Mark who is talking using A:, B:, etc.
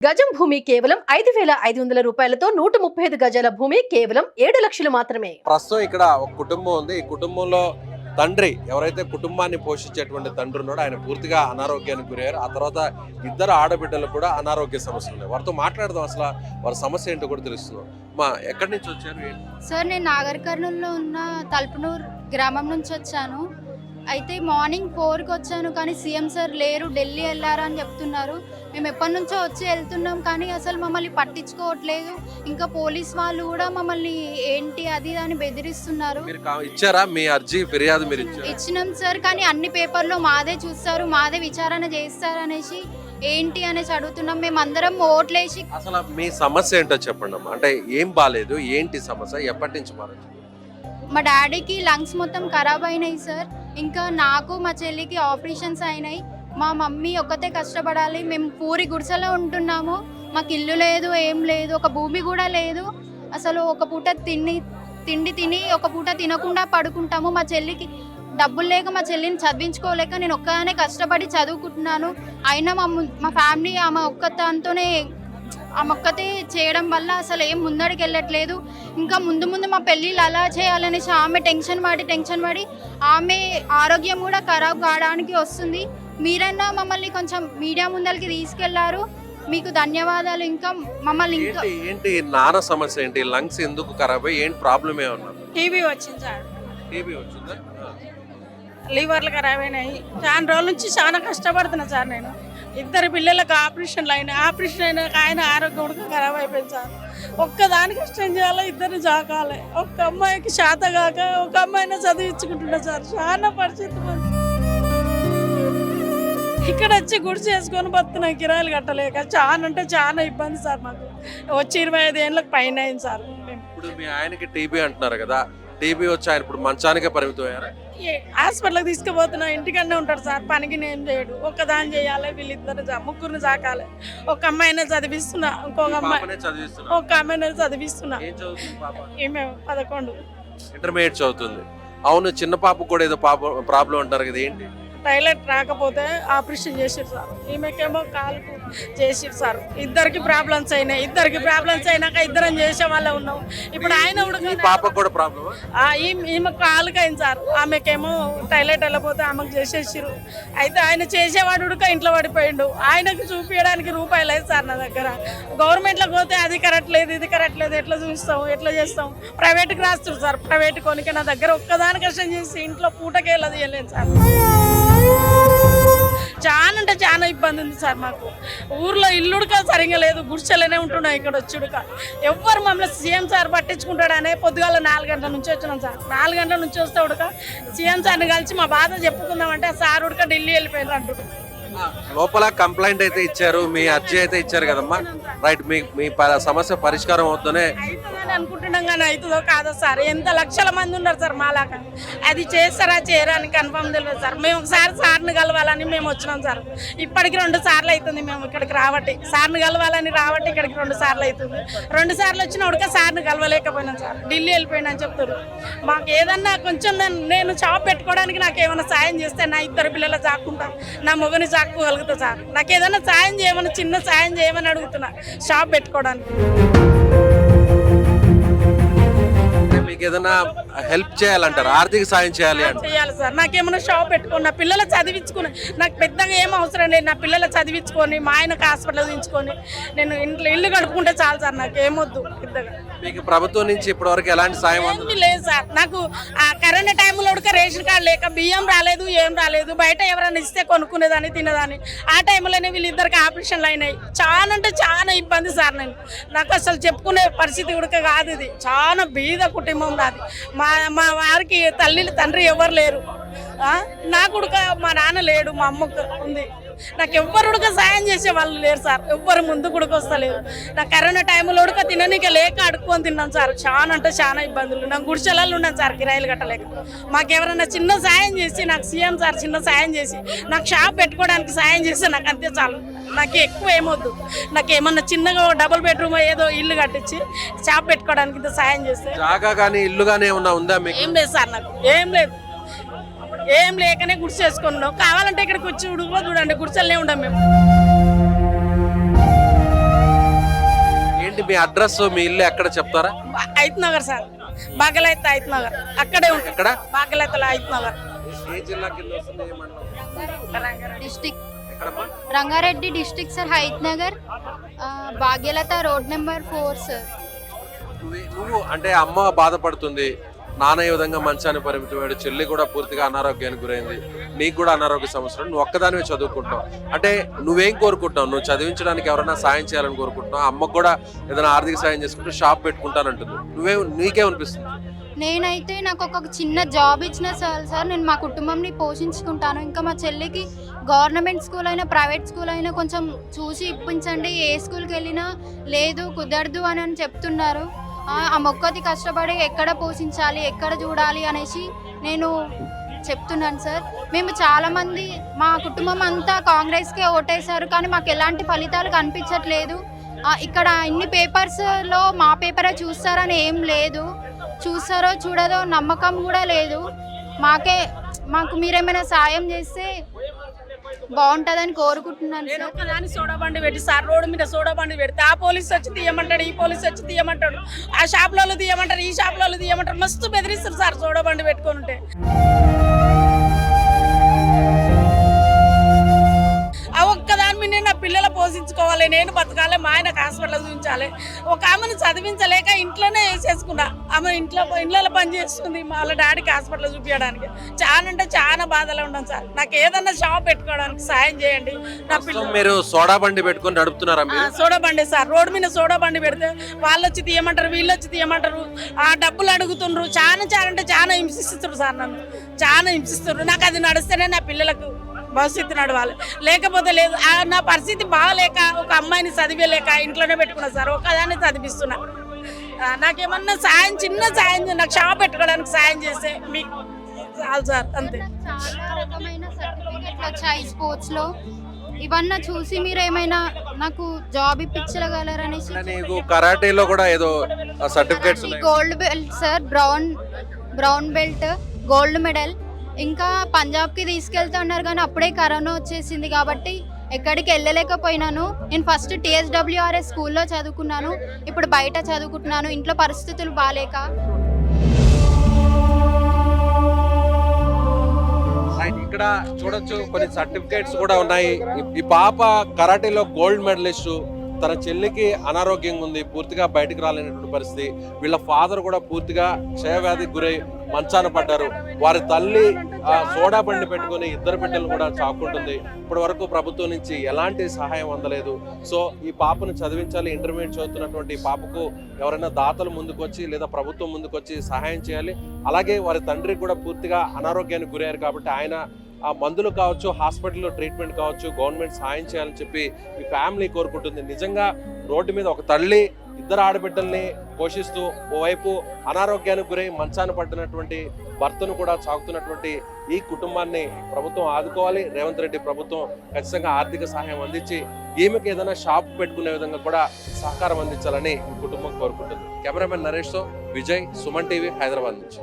A: గజం భూమి కేవలం 5,500 రూపాయలతో 135 గజాల భూమి కేవలం 7 లక్షలు మాత్రమే.
B: ప్రస్తుతం ఇక్కడ ఒక కుటుంబం ఉంది. ఈ కుటుంబంలో తండ్రి ఎవరైతే కుటుంబాన్ని పోషించేటువంటి తండ్రి ఉన్నాడో ఆయన పూర్తిగా అనారోగ్యానికి గురయ్యారు. ఆ తర్వాత ఇద్దరు ఆడబిడ్డలు కూడా అనారోగ్య సమస్యలు ఉన్నాయి. వారితో మాట్లాడదాం, అసలు వారి సమస్య ఏంటో కూడా తెలుస్తుంది. మా ఎక్కడి నుంచి వచ్చారు?
C: సార్, నేను నాగర్ కర్నూలులో ఉన్న తలుపునూరు గ్రామం నుంచి వచ్చాను. అయితే మార్నింగ్ 4కి వచ్చాను, కానీ సీఎం సార్ లేరు, ఢిల్లీ వెళ్ళారా అని చెప్తున్నారు. మేము ఎప్పటి నుంచో వచ్చి వెళ్తున్నాం, కానీ అసలు మమ్మల్ని పట్టించుకోవట్లేదు. ఇంకా పోలీస్ వాళ్ళు కూడా మమ్మల్ని ఏంటి అది అని బెదిరిస్తున్నారు.
B: ఇచ్చారా మీ అర్జీ, ఫిర్యాదు మీరు
C: ఇచ్చినాం సార్, కానీ అన్ని పేపర్లో మాదే చూస్తారు, మాదే విచారణ చేస్తారు అనేసి ఏంటి అనేసి అడుగుతున్నాం. మేము అందరం ఓట్లేసి.
B: అసలు మీ సమస్య ఏంటో చెప్పండి అమ్మా. అంటే ఏం బాలేదు, ఏంటి సమస్య, ఎప్పటి నుంచి మారచ్చు?
C: మా డాడీకి లంగ్స్ మొత్తం ఖరాబ్ అయినాయి సార్. ఇంకా నాకు మా చెల్లికి ఆపరేషన్స్ అయినాయి. మా మమ్మీ ఒక్కతే కష్టపడాలి. మేము పూరి గుడిసెలో ఉంటున్నాము. మాకు ఇల్లు లేదు, ఏం లేదు, ఒక భూమి కూడా లేదు. అసలు ఒక పూట తిండి తిని ఒక పూట తినకుండా పడుకుంటాము. మా చెల్లికి డబ్బులు లేక మా చెల్లిని చదివించుకోలేక నేను ఒక్కదానే కష్టపడి చదువుకుంటున్నాను. అయినా మా ఫ్యామిలీ ఆమె ఒక్కతే చేయడం వల్ల అసలు ఏం ముందడికి వెళ్ళట్లేదు. ఇంకా ముందు మా పెళ్ళిళ్ళు అలా చేయాలనేసి ఆమె టెన్షన్ పడి ఆమె ఆరోగ్యం కూడా ఖరాబ్ కావడానికి వస్తుంది. మీరైనా మమ్మల్ని కొంచెం మీడియా ముందరికి తీసుకెళ్లారు, మీకు ధన్యవాదాలు. ఇంకా మమ్మల్ని ఇంకా
B: ఏంటి నాన్న సమస్య ఏంటి? లంగ్స్ ఎందుకు ఖరాబ్ అయ్యి ఏంటి ప్రాబ్లం ఏమన్నా?
D: టీబీ వచ్చింది సార్.
B: టీబీ వచ్చిందా?
D: లివర్లు ఖరాబ్ అయినాయి. చాలా రోజుల నుంచి చాలా కష్టపడుతున్నా సార్. నేను ఇద్దరు పిల్లలకు ఆపరేషన్లు అయినాయి. ఆపరేషన్ అయినాక ఆయన ఆరోగ్యం కూడా ఖరాబ్ అయిపోయింది సార్. ఒక్కదాని కష్టం చేయాలి, ఇద్దరు జాకాలి. ఒక్క అమ్మాయికి శాత కాక ఒక అమ్మాయిని చదివించుకుంటున్నా సార్. చాలా పరిస్థితి ఇక్కడ వచ్చి గుడి చేసుకొని బతున్నాయి, కిరాయిలు కట్టలేక. చాలా అంటే చాలా ఇబ్బంది సార్. మాకు వచ్చి 25 ఏళ్ళకి పైన అయింది సార్.
B: ఇప్పుడు మీ ఆయనకి టీబీ అంటున్నారు కదా, టీబీ వచ్చి ఆయన ఇప్పుడు మంచానికే పరిమితం అయ్యారా?
D: హాస్పిటల్కి తీసుకుపోతున్నా, ఇంటికన్నా ఉంటాడు సార్. పనికి నేను చేయడు, ఒక్కదాని చేయాలి. వీళ్ళిద్దరు ముగ్గురిని సాకాలి. ఒక అమ్మాయినే చదివిస్తున్నా, ఇంకొక అమ్మాయినే చదివిస్తున్నా. ఈమె 11
B: ఇంటర్మీడియట్ చదువుతుంది. అవును, చిన్న పాపకు కూడా ఏదో ప్రాబ్లం అంటారు కదా, ఏంటి?
D: టాయిలెట్ రాకపోతే ఆపరేషన్ చేసిరు సార్. ఈమెకేమో కాలుకు చేసిరు సార్. ఇద్దరికి ప్రాబ్లమ్స్ అయినాక ఇద్దరం చేసే వాళ్ళే ఉన్నాం. ఇప్పుడు ఆయన ఈమె కాలుకి అయింది సార్. ఆమెకేమో టాయిలెట్ వెళ్ళకపోతే ఆమెకు చేసేసిరు. అయితే ఆయన చేసేవాడు ఉడక ఇంట్లో పడిపోయిండు. ఆయనకు చూపించడానికి రూపాయలు లేదు సార్ నా దగ్గర. గవర్నమెంట్లోకి పోతే అది కరెక్ట్ లేదు, ఇది కరెక్ట్ లేదు, ఎట్లా చూస్తాం, ఎట్లా చేస్తాం? ప్రైవేట్కి రాస్తారు సార్. ప్రైవేట్ కొనికి నా దగ్గర ఒక్కదాని కష్టం చేసి ఇంట్లో పూటకే వెళ్ళదు వెళ్ళలేదు సార్. చాలా అంటే చాలా ఇబ్బంది ఉంది సార్. మాకు ఊర్లో ఇల్లుడుక సరిగా లేదు, గుడిసెలనే ఉంటున్నాయి. ఇక్కడ వచ్చుడుక ఎవ్వరు మమ్మల్ని సీఎం సార్ పట్టించుకుంటాడనే పొద్దుగాల 4 గంటల నుంచి వచ్చినాం సార్. 4 గంటల నుంచి వస్తే ఉడక సీఎం సార్ని కలిసి మా బాధ చెప్పుకుందామంటే సార్ ఉడక ఢిల్లీ వెళ్ళిపోయినారు అంటారు.
B: లోపల కంప్లైంట్ అయితే ఇచ్చారు, మీ అర్జీ అయితే ఇచ్చారు కదమ్మా, రైట్? మీ సమస్య పరిష్కారం అవుతుందనే
D: అనుకుంటున్నాం, కానీ అవుతుందో కాదో సార్. ఎంత లక్షల మంది ఉన్నారు సార్ మాలాగా. అది చేస్తారా చేయరా అని కన్ఫర్మ్ తెలియదు సార్. మేము ఒకసారి సార్ని కలవాలని మేము వచ్చినాం సార్. ఇప్పటికి 2 సార్లు అవుతుంది మేము ఇక్కడికి రావట్టి. సార్ని కలవాలని రావట్టి ఇక్కడికి 2 సార్లు అవుతుంది. 2 సార్లు వచ్చిన ఉడక సార్ని కలవలేకపోయినాం సార్. ఢిల్లీ వెళ్ళిపోయినా అని చెప్తారు. మాకు ఏదన్నా కొంచెం నేను షాప్ పెట్టుకోవడానికి నాకు ఏమైనా సాయం చేస్తే నా 2 పిల్లలు చాక్కుంటా, నా మొగని చాక్కోగలుగుతా సార్. నాకు ఏదైనా సాయం చేయమని, చిన్న సాయం చేయమని అడుగుతున్నా షాప్ పెట్టుకోవడానికి.
B: మీకు ఏదైనా హెల్ప్ చేయాలంటారు, ఆర్థిక సాయం చేయాలి
D: సార్. నాకేమైనా షాప్ పెట్టుకుని నా పిల్లలు చదివించుకుని, నాకు పెద్దగా ఏం అవసరం లేదు. నా పిల్లలు చదివించుకొని మా ఆయనకు హాస్పిటల్ దించుకొని నేను ఇల్లు గడుపుకుంటే చాలు సార్. నాకు ఏమొద్దు పెద్దగా.
B: మీకు ప్రభుత్వం నుంచి ఇప్పటివరకు ఎలాంటి సాయం
D: లేదు సార్. నాకు ఆ కరోనా టైంలో ఉడక రేషన్ కార్డు లేక బియ్యం రాలేదు, ఏం రాలేదు. బయట ఎవరైనా ఇస్తే కొనుక్కునేదాన్ని, తినేదాన్ని. ఆ టైంలోనే వీళ్ళిద్దరికి ఆపరేషన్లు అయినాయి. చాలా అంటే చాలా ఇబ్బంది సార్. నాకు అసలు చెప్పుకునే పరిస్థితి ఉడక కాదు. ఇది చాలా బీద కుటుంబం నాది. మా వారికి తండ్రి ఎవరు లేరు. నాకు ఉడక మా నాన్న లేడు, మా అమ్మకు ఉంది. నాకు ఎవ్వరు ఉడక సాయం చేసే వాళ్ళు లేరు సార్. ఎవ్వరు ముందుకు ఉడక వస్తలేరు. నాకు కరోనా టైంలో ఉడక తిననీక లేక అడుక్కొని తిన్నాను సార్. చాలా అంటే చాలా ఇబ్బందులు. నాకు గుడిసెలలో ఉన్నాను సార్, కిరాయిలు కట్టలేక. మాకు ఎవరైనా చిన్న సాయం చేసి, నాకు సీఎం సార్ చిన్న సాయం చేసి నాకు షాప్ పెట్టుకోవడానికి సాయం చేస్తే నాకు అంతే చాలు. నాకు ఎక్కువ ఏమొద్దు. నాకు ఏమన్నా చిన్నగా డబుల్ బెడ్రూమ్ ఏదో ఇల్లు కట్టించి షాప్ పెట్టుకోవడానికి ఇంత సాయం చేస్తే. ఏం లేదు సార్, నాకు ఏం లేదు. ఏం లేకనే గుడిసె వేసుకున్నాం. కావాలంటే ఇక్కడికి వచ్చి ఉడుగులో చూడండి, గుడిసెలనే ఉండం మేము.
B: మీ అడ్రస్ మీ ఇల్లు ఎక్కడ చెప్తారా?
D: ఐత్ నగర్ సార్, బాగలైతే ఐత్ నగర్, అక్కడే ఉంటుంది.
B: ఎక్కడ?
D: బాగలైతల ఐత్ నగర్.
B: ఏ జిల్లా కింద వస్తుంది? ఏ మండలం?
C: డిస్టిక్
B: ఎక్కడమ్మా?
C: Rangareddy district sir, Hayath Nagar, Bhagyalatha road number 4 sir.
B: నువ్వు అంటే అమ్మ బాధపడుతుంది, నాన్న ఈ విధంగా మంచాన్ని పరిమితమయ్యాడు, చెల్లి కూడా పూర్తిగా అనారోగ్యానికి గురైంది, నీకు కూడా అనారోగ్య సమస్యలు, నువ్వు ఒక్కదానివే చదువుకుంటావు. అంటే నువ్వేం కోరుకుంటావు? నువ్వు చదివించడానికి ఎవరైనా సాయం చేయాలని కోరుకుంటున్నావు, అమ్మకు కూడా ఏదైనా ఆర్థిక సాయం చేసుకుంటూ షాప్ పెట్టుకుంటానంటుంది, నీకేమనిపిస్తుంది?
C: నేనైతే నాకు ఒక చిన్న జాబ్ ఇచ్చినా చాలు సార్, నేను మా కుటుంబంని పోషించుకుంటాను. ఇంకా మా చెల్లికి గవర్నమెంట్ స్కూల్ అయినా ప్రైవేట్ స్కూల్ అయినా కొంచెం చూసి ఇప్పించండి. ఏ స్కూల్కి వెళ్ళినా లేదు కుదరదు అని చెప్తున్నారు. ఆ మొక్కది కష్టపడి ఎక్కడ పోషించాలి, ఎక్కడ చూడాలి అనేసి నేను చెప్తున్నాను సార్. మేము చాలామంది మా కుటుంబం అంతా కాంగ్రెస్కే ఓటేశారు, కానీ మాకు ఎలాంటి ఫలితాలు కనిపించట్లేదు. ఇక్కడ ఇన్ని పేపర్స్లో మా పేపరే చూస్తారని ఏం లేదు, చూస్తారో చూడదో నమ్మకం కూడా లేదు. మాకు మీరేమైనా సాయం చేస్తే బాగుంటుందని కోరుకుంటున్నాను
D: నేను
C: సార్.
D: ఒక్కదాన్ని సోడా బండి పెట్టి సార్, రోడ్డు మీద సోడా బండి పెడితే ఆ పోలీసు వచ్చి తీయమంటాడు, ఈ పోలీసు వచ్చి తీయమంటాడు, ఆ షాప్లలో తీయమంటారు, ఈ షాప్లలో తీయమంటారు, మస్తు బెదిరిస్తారు సార్ సోడా బండి పెట్టుకొని ఉంటే. ఆ ఒక్కదాని మీద నా పిల్లలు పోషించుకోవాలి, నేను బతకాలి, మా ఆయనకు హాస్పిటల్ చూపించాలి. ఒక ఆమెను చదివించలేక ఇంట్లోనే వేసేసుకున్నా. ఆమె ఇళ్ళలో పని చేస్తుంది, వాళ్ళ డాడీకి హాస్పిటల్ చూపించడానికి. చాలా అంటే చాలా బాధలో ఉన్నాం సార్. నాకు ఏదన్నా షాప్ పెట్టుకోవడానికి సాయం చేయండి. నా పిల్లలు
B: మీరు సోడా బండి పెట్టుకొని నడుపుతున్నారా?
D: సోడా బండి సార్, రోడ్డు మీద సోడా బండి పెడితే వాళ్ళు వచ్చి తీయమంటారు, వీళ్ళు వచ్చి తీయమంటారు, ఆ డబ్బులు అడుగుతుండ్రు. చాలా అంటే చాలా హింసిస్తున్నారు సార్, నన్ను చాలా హింసిస్తున్నారు. నాకు అది నడిస్తేనే నా పిల్లలకు భవిష్యత్తు నడవాలి, లేకపోతే లేదు. నా పరిస్థితి బాగాలేక ఒక అమ్మాయిని చదివేలేక ఇంట్లోనే పెట్టుకున్నా సార్, ఒకదాన్ని చదివిస్తున్నా. నాకేమన్నా సాయం, చిన్న సాయం, నాకు షాప్ పెట్టుకోవడానికి సాయం చేస్తే మీకు చాలు సార్, అంతే.
C: చాలా రకమైన సర్టిఫికెట్లు వచ్చాయి స్పోర్ట్స్లో, ఇవన్నీ చూసి మీరు ఏమైనా నాకు జాబ్ ఇప్పించగలరనేసి.
B: నీకు కరాటేలో కూడా ఏదో సర్టిఫికేట్స్ ఉన్నాయి.
C: Gold belt sir, brown belt, gold medal. ఇంకా పంజాబ్కి తీసుకెళ్తా ఉన్నారు, కానీ అప్పుడే కరోనా వచ్చేసింది కాబట్టి ఎక్కడికి వెళ్ళలేకపోయినాను. నేను ఫస్ట్ TSWRS స్కూల్లో చదువుకున్నాను, ఇప్పుడు బయట చదువుకుంటున్నాను, ఇంట్లో పరిస్థితులు బాగాలేక.
B: ఇక్కడ చూడొచ్చు కొన్ని సర్టిఫికేట్స్ కూడా ఉన్నాయి. ఈ పాప కరాటేలో గోల్డ్ మెడలిస్ట్, తన చెల్లికి అనారోగ్యంగా ఉంది, పూర్తిగా బయటకు రాలేనటువంటి పరిస్థితి. వీళ్ళ ఫాదర్ కూడా పూర్తిగా క్షయవ్యాధికి గురై మంచాన పడ్డారు. వారి తల్లి సోడా బండి పెట్టుకుని ఇద్దరు బిడ్డలు కూడా చాకుంటుంది. ఇప్పటి వరకు ప్రభుత్వం నుంచి ఎలాంటి సహాయం అందలేదు. సో ఈ పాపను చదివించాలి, ఇంటర్మీడియట్ చదువుతున్నటువంటి ఈ పాపకు ఎవరైనా దాతలు ముందుకొచ్చి లేదా ప్రభుత్వం ముందుకొచ్చి సహాయం చేయాలి. అలాగే వారి తండ్రికి కూడా పూర్తిగా అనారోగ్యానికి గురయ్యారు కాబట్టి ఆయన ఆ మందులు కావచ్చు, హాస్పిటల్లో ట్రీట్మెంట్ కావచ్చు, గవర్నమెంట్ సహాయం చేయాలని చెప్పి ఈ ఫ్యామిలీ కోరుకుంటుంది. నిజంగా రోడ్డు మీద ఒక తల్లి ఇద్దరు ఆడబిడ్డల్ని పోషిస్తూ ఓవైపు అనారోగ్యానికి గురై మంచాన పడినటువంటి భర్తను కూడా సాగుతున్నటువంటి ఈ కుటుంబాన్ని ప్రభుత్వం ఆదుకోవాలి. రేవంత్ రెడ్డి ప్రభుత్వం ఖచ్చితంగా ఆర్థిక సహాయం అందించి ఈమెకి ఏదైనా షాప్ పెట్టుకునే విధంగా కూడా సహకారం అందించాలని ఈ కుటుంబం కోరుకుంటుంది. కెమెరామెన్ నరేష్తో విజయ్, సుమన్ టీవీ, హైదరాబాద్ నుంచి.